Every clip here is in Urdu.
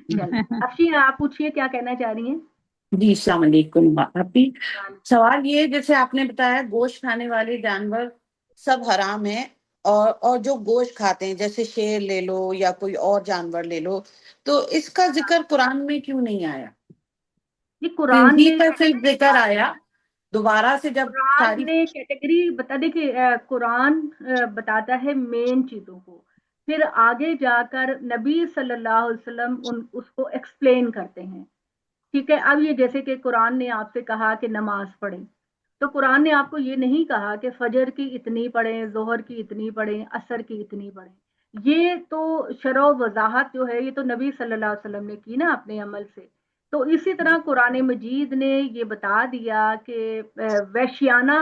چلیں افشین آپ پوچھیے کیا کہنا چاہ رہی ہیں؟ جی السلام علیکم آپ بھی. سوال یہ جیسے آپ نے بتایا گوشت کھانے والے جانور سب حرام ہیں، اور جو گوشت کھاتے ہیں جیسے شیر لے لو یا کوئی اور جانور لے لو، تو اس کا ذکر قرآن میں کیوں نہیں آیا؟ یہ قرآن خنزیر نے کا صرف ذکر آیا دوبارہ سے جب قرآن ساری. نے کیٹیگری بتا دے کہ قرآن بتاتا ہے مین چیزوں کو، پھر آگے جا کر نبی صلی اللہ علیہ وسلم اس کو ایکسپلین کرتے ہیں. ٹھیک ہے، اب یہ جیسے کہ قرآن نے آپ سے کہا کہ نماز پڑھیں، تو قرآن نے آپ کو یہ نہیں کہا کہ فجر کی اتنی پڑھیں، ظہر کی اتنی پڑھیں، عصر کی اتنی پڑھیں. یہ تو شرح و وضاحت جو ہے یہ تو نبی صلی اللہ علیہ وسلم نے کی نا اپنے عمل سے. تو اسی طرح قرآن مجید نے یہ بتا دیا کہ ویشیانہ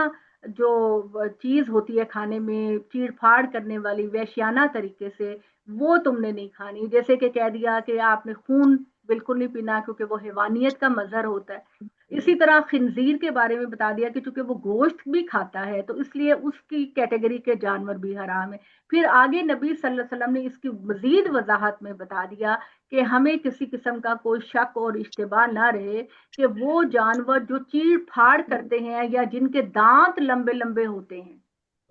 جو چیز ہوتی ہے کھانے میں چیڑ پھاڑ کرنے والی ویشیانہ طریقے سے وہ تم نے نہیں کھانی. جیسے کہ کہہ دیا کہ آپ نے خون بالکل نہیں پینا کیونکہ وہ حیوانیت کا مظہر ہوتا ہے. اسی طرح خنزیر کے بارے میں بتا دیا کہ چونکہ وہ گوشت بھی کھاتا ہے تو اس لیے اس کی کیٹیگری کے جانور بھی حرام ہے. پھر آگے نبی صلی اللہ علیہ وسلم نے اس کی مزید وضاحت میں بتا دیا کہ ہمیں کسی قسم کا کوئی شک اور اشتباہ نہ رہے کہ وہ جانور جو چیڑ پھاڑ کرتے ہیں یا جن کے دانت لمبے لمبے ہوتے ہیں،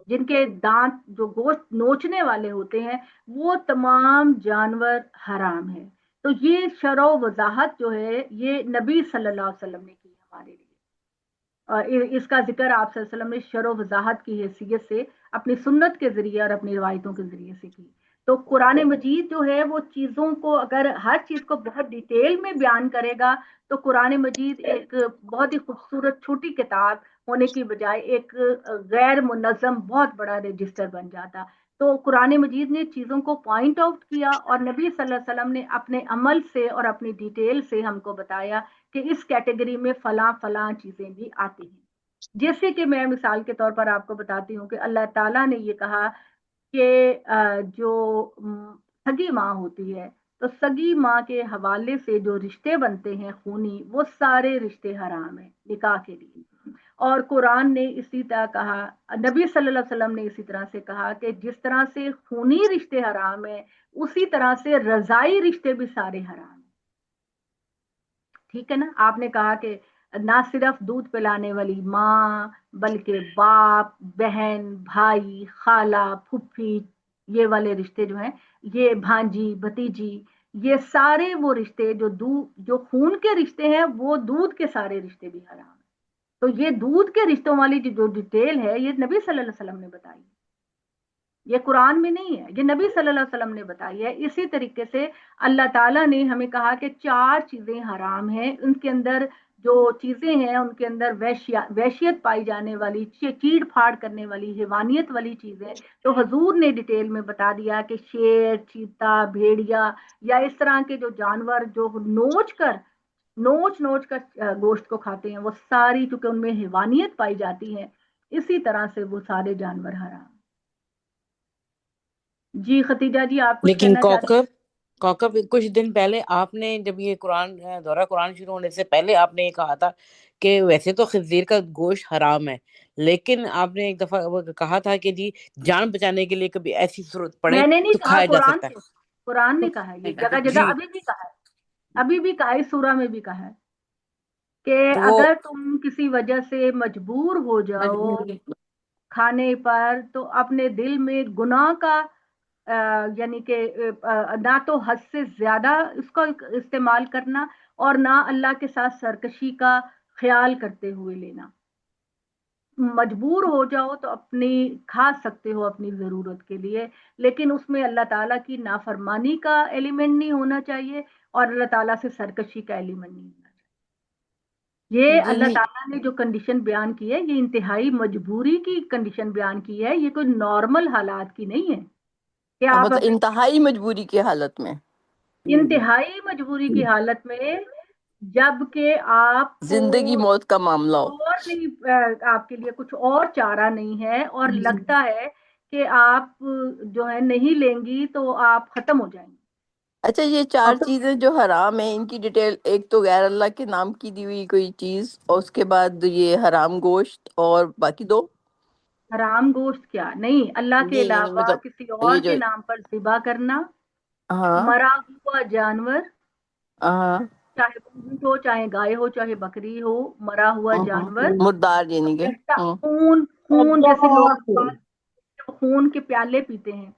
جن کے دانت جو گوشت نوچنے والے ہوتے ہیں، وہ تمام جانور حرام ہیں. تو یہ شرح و وضاحت جو ہے یہ نبی صلی اللہ علیہ وسلم نے کی ہمارے لیے، اور اس کا ذکر آپ صلی اللہ علیہ وسلم نے شرح و وضاحت کی حیثیت سے اپنی سنت کے ذریعے اور اپنی روایتوں کے ذریعے سے کی. تو قرآن مجید جو ہے وہ چیزوں کو اگر ہر چیز کو بہت ڈیٹیل میں بیان کرے گا تو قرآن مجید ایک بہت ہی خوبصورت چھوٹی کتاب ہونے کی بجائے ایک غیر منظم بہت بڑا رجسٹر بن جاتا. تو قرآن مجید نے چیزوں کو پوائنٹ آؤٹ کیا اور نبی صلی اللہ علیہ وسلم نے اپنے عمل سے اور اپنی ڈیٹیل سے ہم کو بتایا کہ اس کیٹیگری میں فلاں فلاں چیزیں بھی آتی ہیں. جیسے کہ میں مثال کے طور پر آپ کو بتاتی ہوں کہ اللہ تعالیٰ نے یہ کہا کہ جو سگی ماں ہوتی ہے تو سگی ماں کے حوالے سے جو رشتے بنتے ہیں خونی وہ سارے رشتے حرام ہیں نکاح کے لیے. اور قرآن نے اسی طرح کہا، نبی صلی اللہ علیہ وسلم نے اسی طرح سے کہا کہ جس طرح سے خونی رشتے حرام ہیں اسی طرح سے رضائی رشتے بھی سارے حرام ہیں. ٹھیک ہے نا، آپ نے کہا کہ نہ صرف دودھ پلانے والی ماں بلکہ باپ، بہن، بھائی، خالہ، پھپھی، یہ والے رشتے جو ہیں، یہ بھانجی، بھتیجی، یہ سارے وہ رشتے جو خون کے رشتے ہیں وہ دودھ کے سارے رشتے بھی حرام ہیں. تو یہ دودھ کے رشتوں والی جو ڈیٹیل ہے یہ نبی صلی اللہ علیہ وسلم نے بتائی، یہ قرآن میں نہیں ہے، یہ نبی صلی اللہ علیہ وسلم نے بتائی ہے. اسی طریقے سے اللہ تعالیٰ نے ہمیں کہا کہ 4 چیزیں حرام ہیں، ان کے اندر جو چیزیں ہیں ان کے اندر وحشیت پائی جانے والی، چیڑ پھاڑ کرنے والی، حیوانیت والی چیزیں تو حضور نے ڈیٹیل میں بتا دیا کہ شیر، چیتا، بھیڑیا یا اس طرح کے جو جانور جو نوچ نوچ کر گوشت کو کھاتے ہیں وہ ساری، چونکہ ان میں حیوانیت پائی جاتی ہے، اسی طرح سے وہ سارے جانور حرام. جی ختیجہ جی آپ کچھ لیکن کہنا چاہتے ہیں؟ کوکب کچھ دن پہلے آپ نے جب یہ دورہ قرآن شروع ہونے سے پہلے آپ نے یہ کہا تھا کہ ویسے تو خنزیر کا گوشت حرام ہے، لیکن آپ نے ایک دفعہ کہا تھا کہ جی جان بچانے کے لیے کبھی ایسی صورت پڑے میں نے نہیں تو کہا، کھایا جا قرآن سکتا نے قرآن نے کہا، یہ جگہ جگہ جی. ابھی بھی کہا ہے، ابھی بھی کہا ہے، سورہ میں بھی کہا ہے کہ تو وہ اگر تم کسی وجہ سے مجبور ہو جاؤ مجبوری. کھانے پر تو اپنے دل میں گناہ کا یعنی کہ نہ تو حد سے زیادہ اس کا استعمال کرنا اور نہ اللہ کے ساتھ سرکشی کا خیال کرتے ہوئے لینا. مجبور ہو جاؤ تو اپنی کھا سکتے ہو اپنی ضرورت کے لیے، لیکن اس میں اللہ تعالیٰ کی نافرمانی کا ایلیمنٹ نہیں ہونا چاہیے اور اللہ تعالیٰ سے سرکشی کا ایلیمنٹ نہیں ہونا چاہیے. یہ جی اللہ نہیں، تعالیٰ نے جو کنڈیشن بیان کی ہے یہ انتہائی مجبوری کی کنڈیشن بیان کی ہے، یہ کوئی نارمل حالات کی نہیں ہے کہ آپ مطلب اپنے انتہائی مجبوری کی حالت میں، انتہائی مجبوری کی حالت میں جب کہ آپ کو زندگی موت کا معاملہ ہو. اور نہیں، آپ کے لیے کچھ اور چارہ نہیں ہے اور لگتا ہے کہ آپ جو ہے نہیں لیں گی تو آپ ختم ہو جائیں گے. اچھا، یہ 4 چیزیں جو حرام ہیں ان کی ڈیٹیل، ایک تو غیر اللہ کے نام کی دی ہوئی کوئی چیز، اور اس کے بعد یہ حرام گوشت، اور باقی 2. حرام گوشت کیا نہیں، اللہ کے جی نہیں علاوہ مطلب کسی اور یہ جو، کے نام پر ذبح کرنا، ہاں مرا ہوا جانور ہاں چاہے وہ اونٹ ہو، چاہے گائے ہو، چاہے بکری ہو، مرا ہوا جانور، مردار یعنی کہ خون، خون جیسے لوگ خون کے پیالے پیتے ہیں،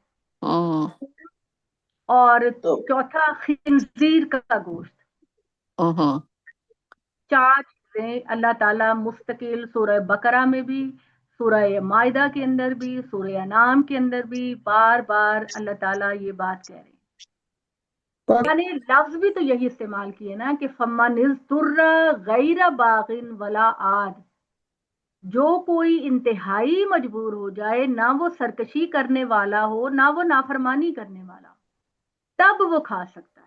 اور چوتھا خنزیر کا گوشت۔ چار چیزیں اللہ تعالیٰ مستقل سورہ بقرہ میں بھی، سورہ مائدہ کے اندر بھی، سورہ انعام کے اندر بھی بار بار اللہ تعالیٰ یہ بات کہہ رہے ہیں۔ یعنی لفظ بھی تو یہی استعمال کیے نا کہ فمن اضطر غیر باغ ولا عاد، جو کوئی انتہائی مجبور ہو جائے، نہ وہ سرکشی کرنے والا ہو، نہ وہ نافرمانی کرنے والا، تب وہ کھا سکتا